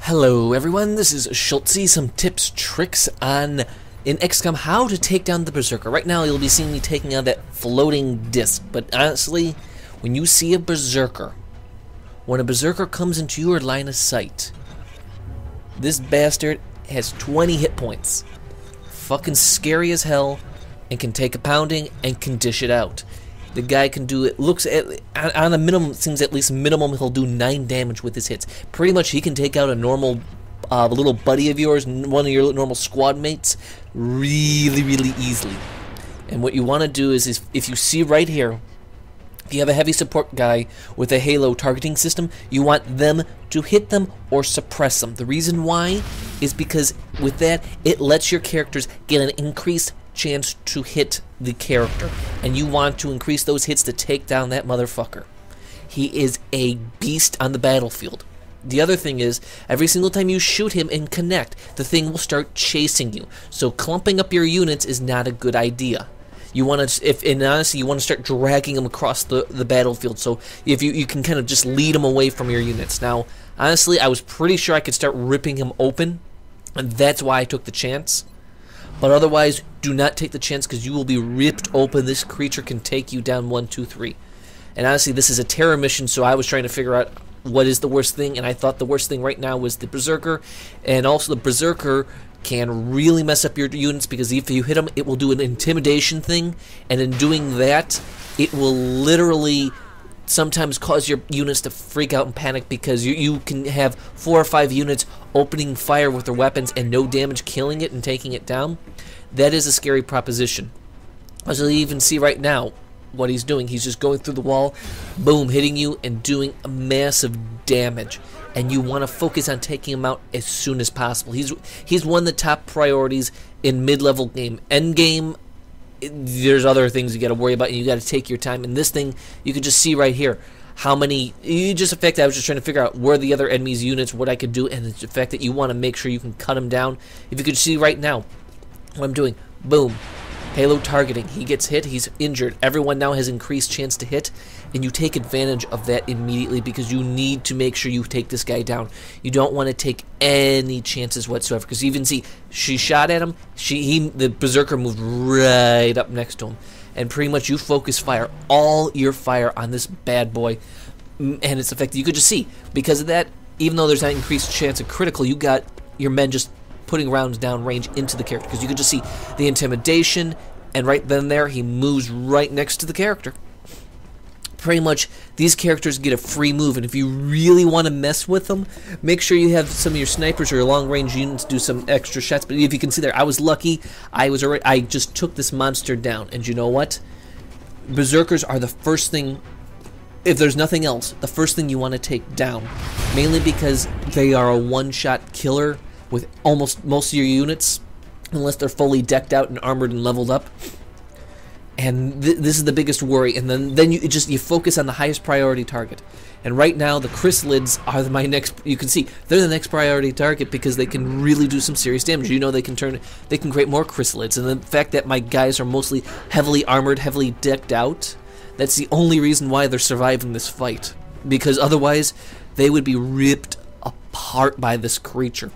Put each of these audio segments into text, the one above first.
Hello everyone, this is Schultzy. Some tips, tricks on, in Xcom, how to take down the Berserker. Right now you'll be seeing me taking out that floating disc, but honestly, when you see a Berserker, when a Berserker comes into your line of sight, this bastard has 20 hit points. Fucking scary as hell, and can take a pounding, and can dish it out. The guy can do it, looks at, on a minimum, seems at least minimum, he'll do 9 damage with his hits. Pretty much he can take out a normal little buddy of yours, one of your normal squad mates, really easily. And what you want to do is if you see right here, if you have a heavy support guy with a halo targeting system, you want them to hit them or suppress them. The reason why is because with that, it lets your characters get an increased chance to hit the character, and you want to increase those hits to take down that motherfucker. He is a beast on the battlefield. The other thing is, every single time you shoot him and connect, the thing will start chasing you. So clumping up your units is not a good idea. You want to, and honestly, you want to start dragging them across the battlefield. So if you can kind of just lead them away from your units. Now, honestly, I was pretty sure I could start ripping him open, and that's why I took the chance. But otherwise, do not take the chance, because you will be ripped open. This creature can take you down 1, 2, 3. And honestly, this is a terror mission, so I was trying to figure out what is the worst thing, and I thought the worst thing right now was the Berserker. And also the Berserker can really mess up your units, because if you hit them, it will do an intimidation thing, and in doing that, it will literally sometimes cause your units to freak out and panic, because you can have 4 or 5 units opening fire with their weapons and no damage, killing it and taking it down. That is a scary proposition. As you even see right now what he's doing, he's just going through the wall, boom, hitting you and doing massive damage. And you want to focus on taking him out as soon as possible. He's one of the top priorities in mid-level game. End game, there's other things you got to worry about, and you got to take your time. And this thing, you can just see right here how many. The fact that I was just trying to figure out where the other enemies' units, what I could do, and the fact that you want to make sure you can cut them down. If you could see right now what I'm doing, boom, halo targeting. He gets hit, he's injured. Everyone now has increased chance to hit, and you take advantage of that immediately, because you need to make sure you take this guy down. You don't want to take any chances whatsoever, because you even see she shot at him. The Berserker moved right up next to him, and pretty much you focus fire, all your fire on this bad boy, and it's effective. You could just see, because of that, even though there's not increased chance of critical, you got your men just putting rounds down range into the character, because you could just see the intimidation, and right then there he moves right next to the character. Pretty much these characters get a free move, and if you really want to mess with them, make sure you have some of your snipers or your long range units do some extra shots. But if you can see there, I was lucky. I just took this monster down, and you know what? Berserkers are the first thing, if there's nothing else, the first thing you want to take down, mainly because they are a one-shot killer with almost most of your units, unless they're fully decked out and armored and leveled up. And this is the biggest worry. And then you focus on the highest priority target. And right now the chrysalids are my next. You can see they're the next priority target, because they can really do some serious damage. You know, they can create more chrysalids. And the fact that my guys are mostly heavily armored, heavily decked out, that's the only reason why they're surviving this fight, because otherwise they would be ripped apart by this creature.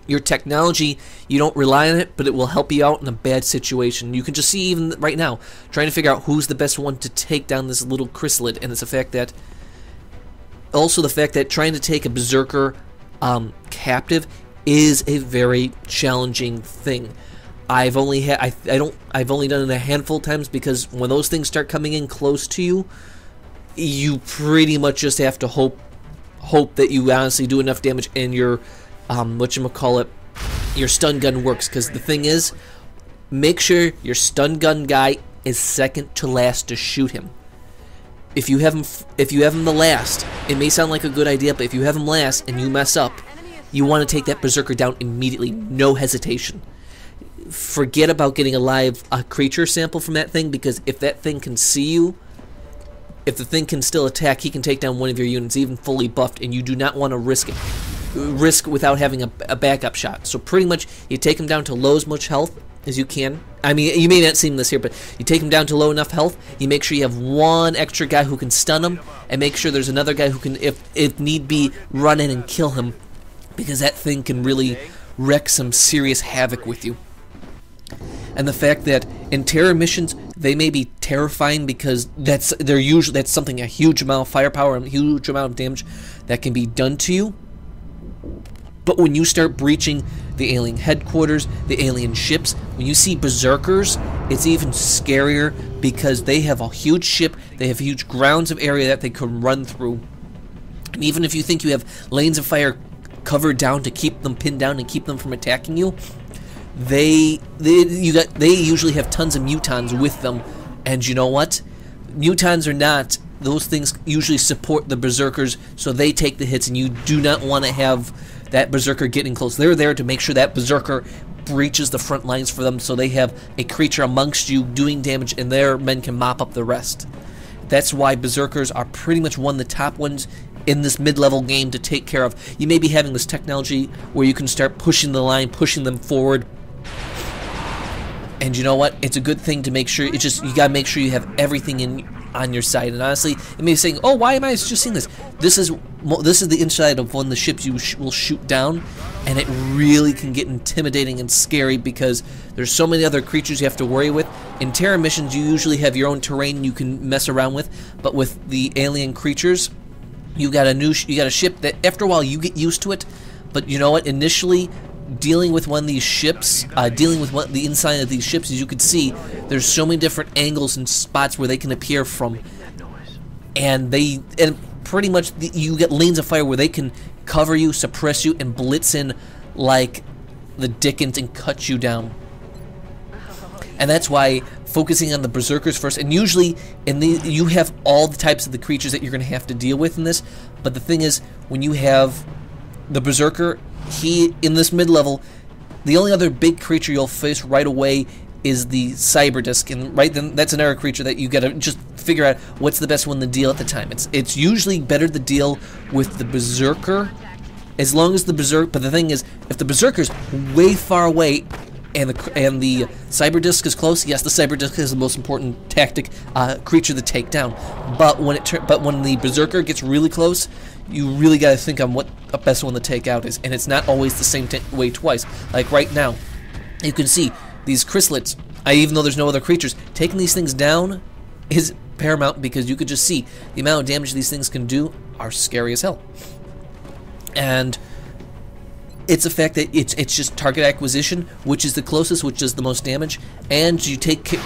Your technology, you don't rely on it, but it will help you out in a bad situation. You can just see even right now, trying to figure out who's the best one to take down this little chrysalid, and it's the fact that, also the fact that trying to take a Berserker captive is a very challenging thing. I've only done it a handful of times, because when those things start coming in close to you, you pretty much just have to hope that you honestly do enough damage, and your your stun gun works. Because the thing is, make sure your stun gun guy is second to last to shoot him. If you have him the last, it may sound like a good idea, but if you have him last and you mess up, you want to take that Berserker down immediately, no hesitation. Forget about getting a creature sample from that thing, because if that thing can see you, if the thing can still attack, he can take down one of your units, even fully buffed, and you do not want to risk without having a backup shot. So pretty much you take him down to low as much health as you can. I mean, you may not see this here, but you take him down to low enough health, you make sure you have one extra guy who can stun him, and make sure there's another guy who can, if need be, run in and kill him because that thing can really wreak some serious havoc with you. And the fact that in terror missions they may be terrifying because that's something, a huge amount of firepower and a huge amount of damage that can be done to you. But when you start breaching the alien headquarters, the alien ships, when you see berserkers, it's even scarier because they have a huge ship, they have huge grounds of area that they can run through. And even if you think you have lanes of fire covered down to keep them pinned down and keep them from attacking you, they usually have tons of mutons with them. And you know what? Mutons or not, those things usually support the berserkers, so they take the hits, and you do not want to have that berserker getting close. They're there to make sure that berserker breaches the front lines for them, so they have a creature amongst you doing damage, and their men can mop up the rest. That's why berserkers are pretty much one of the top ones in this mid-level game to take care of. You may be having this technology where you can start pushing the line, pushing them forward. And you know what? It's a good thing to make sure. It's just, you gotta make sure you have everything on your side. And honestly, you may be saying, "Oh, why am I just seeing this?" This is the inside of one of the ships you will shoot down, and it really can get intimidating and scary because there's so many other creatures you have to worry with. In terror missions, you usually have your own terrain you can mess around with, but with the alien creatures, you got a ship that after a while you get used to it. But you know what? Initially, dealing with one of these ships, the inside of these ships, as you can see, there's so many different angles and spots where they can appear from, and pretty much you get lanes of fire where they can cover you, suppress you, and blitz in like the dickens and cut you down. And that's why focusing on the berserkers first, and usually you have all the types of the creatures that you're going to have to deal with in this. But the thing is, when you have the berserker, in this mid-level, the only other big creature you'll face right away is the cyber disc, and right then that's another creature that you gotta just figure out what's the best one to deal at the time. It's usually better to deal with the berserker, as long as the but the thing is, if the berserker's way far away and the cyber disc is close, yes, the cyber disc is the most important creature to take down. But when the berserker gets really close, you really got to think on what the best one to take out is, and it's not always the same way twice. Like right now, you can see these chrysalids. Even though there's no other creatures, taking these things down is paramount because you could just see the amount of damage these things can do are scary as hell. And it's the fact that it's just target acquisition, which is the closest, which does the most damage, and you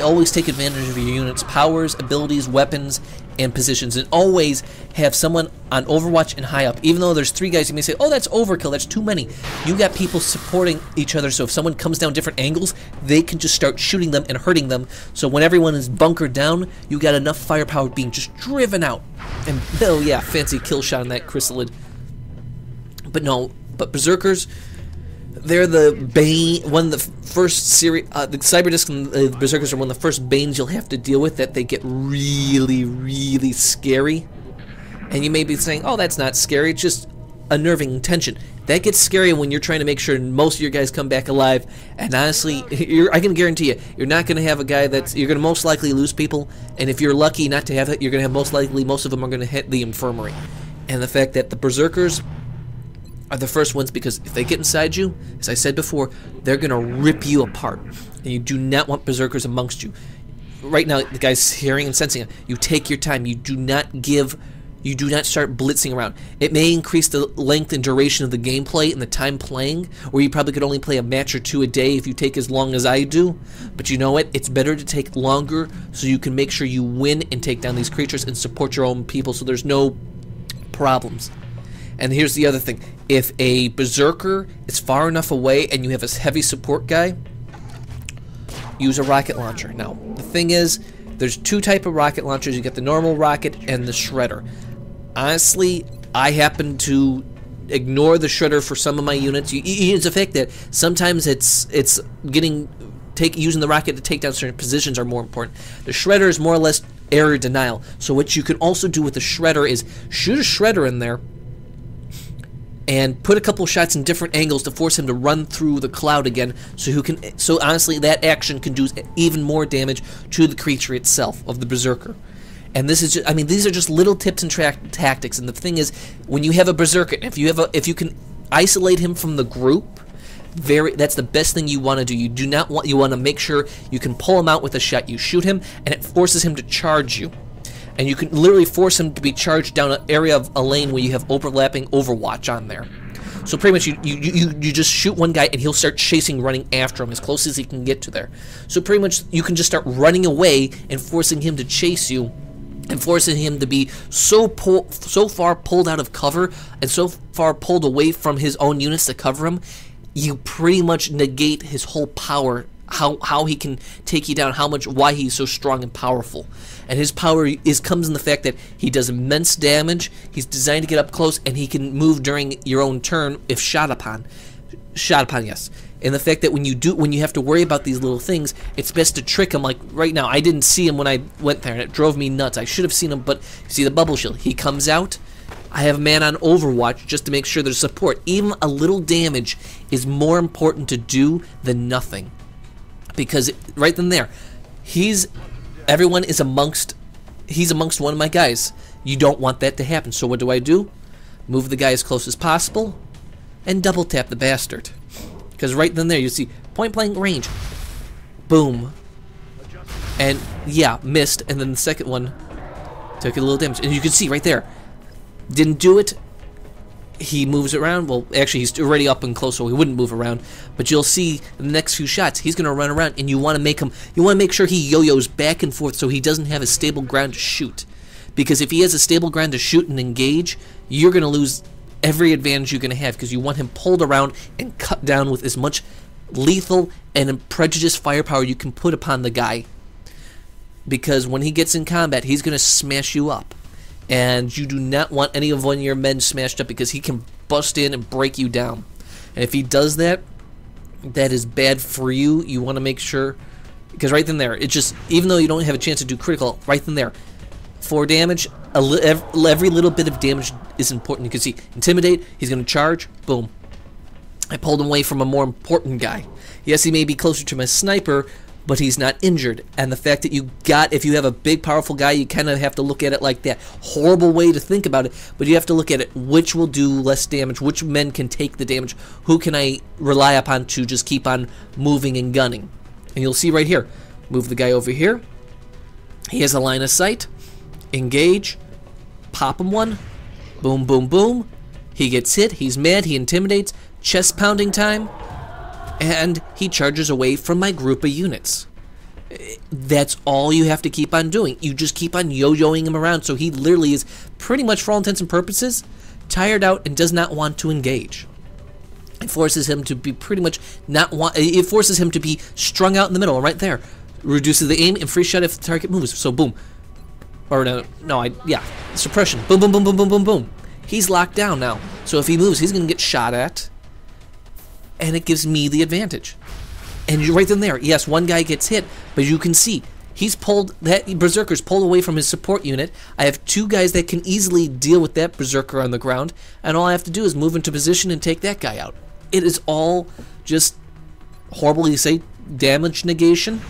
always take advantage of your unit's powers, abilities, weapons, and positions, and always have someone on Overwatch and high up. Even though there's 3 guys, you may say, "Oh, that's overkill, that's too many." You got people supporting each other, so if someone comes down different angles, they can just start shooting them and hurting them. So when everyone is bunkered down, you got enough firepower being just driven out. And oh yeah, fancy kill shot on that chrysalid. But berserkers, they're the bane. One of the first series, the cyber disc and the berserkers are one of the first banes you'll have to deal with. That they get really, really scary. And you may be saying, "Oh, that's not scary. It's just unnerving tension." That gets scary when you're trying to make sure most of your guys come back alive. And honestly, I can guarantee you, you're not going to have a guy you're going to most likely lose people. And if you're lucky not to have it, you're going to have most of them are going to hit the infirmary. And the fact that the berserkers are the first ones, because if they get inside you, as I said before, they're going to rip you apart. And you do not want berserkers amongst you. Right now, the guy's hearing and sensing it. You take your time. You do not start blitzing around. It may increase the length and duration of the gameplay and the time playing, or you probably could only play a match or 2 a day if you take as long as I do. But you know what? It's better to take longer so you can make sure you win and take down these creatures and support your own people so there's no problems. And here's the other thing. If a berserker is far enough away and you have a heavy support guy, use a rocket launcher. Now, the thing is, there's 2 types of rocket launchers. You get the normal rocket and the shredder. Honestly, I happen to ignore the shredder for some of my units. It's the fact that sometimes using the rocket to take down certain positions are more important. The shredder is more or less area denial. So what you can also do with the shredder is shoot a shredder in there and put a couple shots in different angles to force him to run through the cloud again, so honestly that action can do even more damage to the creature itself of the berserker. And this is these are just little tips and tactics. And the thing is, when you have a berserker, if you can isolate him from the group. That's the best thing you want to do. You want to make sure you can pull him out with a shot. You shoot him, and it forces him to charge you. And you can literally force him to be charged down an area of a lane where you have overlapping Overwatch on there. So pretty much you just shoot one guy, and he'll start chasing, running after him as close as he can get to there. So pretty much you can just start running away and forcing him to chase you, and forcing him to be so far pulled out of cover and so far pulled away from his own units to cover him. You pretty much negate his whole power, how he can take you down, why he's so strong and powerful. And his power comes in the fact that he does immense damage, he's designed to get up close, and he can move during your own turn if shot upon. Yes. And the fact that when you have to worry about these little things, it's best to trick him. Like right now, I didn't see him when I went there, and it drove me nuts. I should have seen him, but you see the bubble shield. He comes out. I have a man on Overwatch just to make sure there's support. Even a little damage is more important to do than nothing. Because right then there, he's amongst one of my guys. You don't want that to happen. So what do? Move the guy as close as possible and double tap the bastard. Because right then there, you see point blank range. Boom. And yeah, missed. And then the second one took a little damage. And you can see right there, didn't do it. He moves around. Well, actually, he's already up and close, so he wouldn't move around. But you'll see the next few shots, he's going to run around, and you want to make sure he yo-yos back and forth so he doesn't have a stable ground to shoot. Because if he has a stable ground to shoot and engage, you're going to lose every advantage you're going to have, because you want him pulled around and cut down with as much lethal and prejudiced firepower you can put upon the guy. Because when he gets in combat, he's going to smash you up. And you do not want any of one of your men smashed up, because he can bust in and break you down. And if he does that, that is bad for you. You want to make sure, because right then there, it just, even though you don't have a chance to do critical, right then there, 4 damage, every little bit of damage is important. You can see, intimidate, he's going to charge, boom. I pulled him away from a more important guy. Yes, he may be closer to my sniper, but he's not injured. And the fact that if you have a big, powerful guy, you kind of have to look at it like that. Horrible way to think about it, but you have to look at it, which will do less damage, which men can take the damage, who can I rely upon to just keep on moving and gunning. And you'll see right here, move the guy over here. He has a line of sight. Engage. Pop him one. Boom, boom, boom. He gets hit. He's mad. He intimidates. Chest pounding time. And he charges away from my group of units. That's all you have to keep on doing. You just keep on yo-yoing him around, so he literally is pretty much, for all intents and purposes, tired out and does not want to engage. It forces him to be it forces him to be strung out in the middle, right there. Reduces the aim and free shot if the target moves. So boom. Or yeah, suppression. Boom, boom, boom, boom, boom, boom, boom. He's locked down now. So if he moves, he's going to get shot at. And it gives me the advantage. And you're right then there. Yes, one guy gets hit, but you can see that Berserker's pulled away from his support unit. I have 2 guys that can easily deal with that Berserker on the ground, and all I have to do is move into position and take that guy out. It is all just, horribly say, damage negation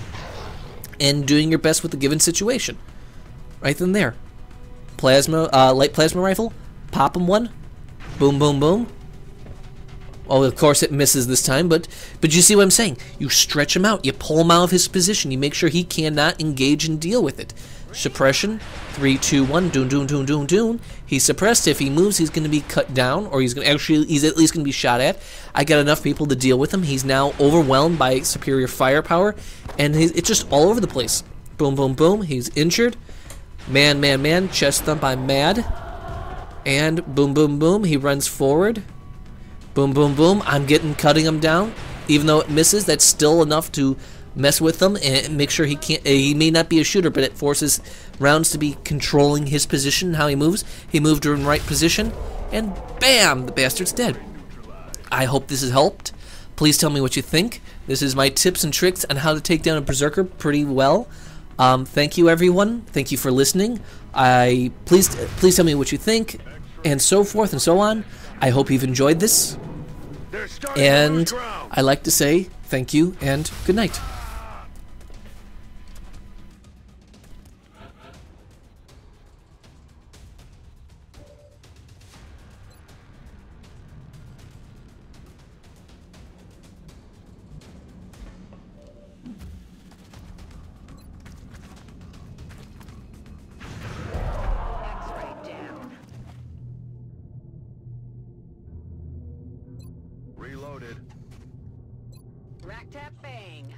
and doing your best with the given situation. Right then there. Light plasma rifle. Pop him one. Boom, boom, boom. Oh, of course it misses this time, but you see what I'm saying? You stretch him out. You pull him out of his position. You make sure he cannot engage and deal with it. Suppression. 3, 2, 1. Doon, doon, doon, doon, doon. He's suppressed. If he moves, he's going to be cut down, or he's at least going to be shot at. I got enough people to deal with him. He's now overwhelmed by superior firepower, and it's just all over the place. Boom, boom, boom. He's injured. Man, man, man. Chest thump. I'm mad. And boom, boom, boom. He runs forward. Boom, boom, boom. I'm cutting him down. Even though it misses, that's still enough to mess with him and make sure he can't. He may not be a shooter, but it forces rounds to be controlling his position, how he moves. He moved in right position, and bam, the bastard's dead. I hope this has helped. Please tell me what you think. This is my tips and tricks on how to take down a Berserker pretty well. Thank you, everyone. Thank you for listening. Please tell me what you think, and so forth and so on. I hope you've enjoyed this, and I like to say thank you and good night. Reloaded. Rack tap bang.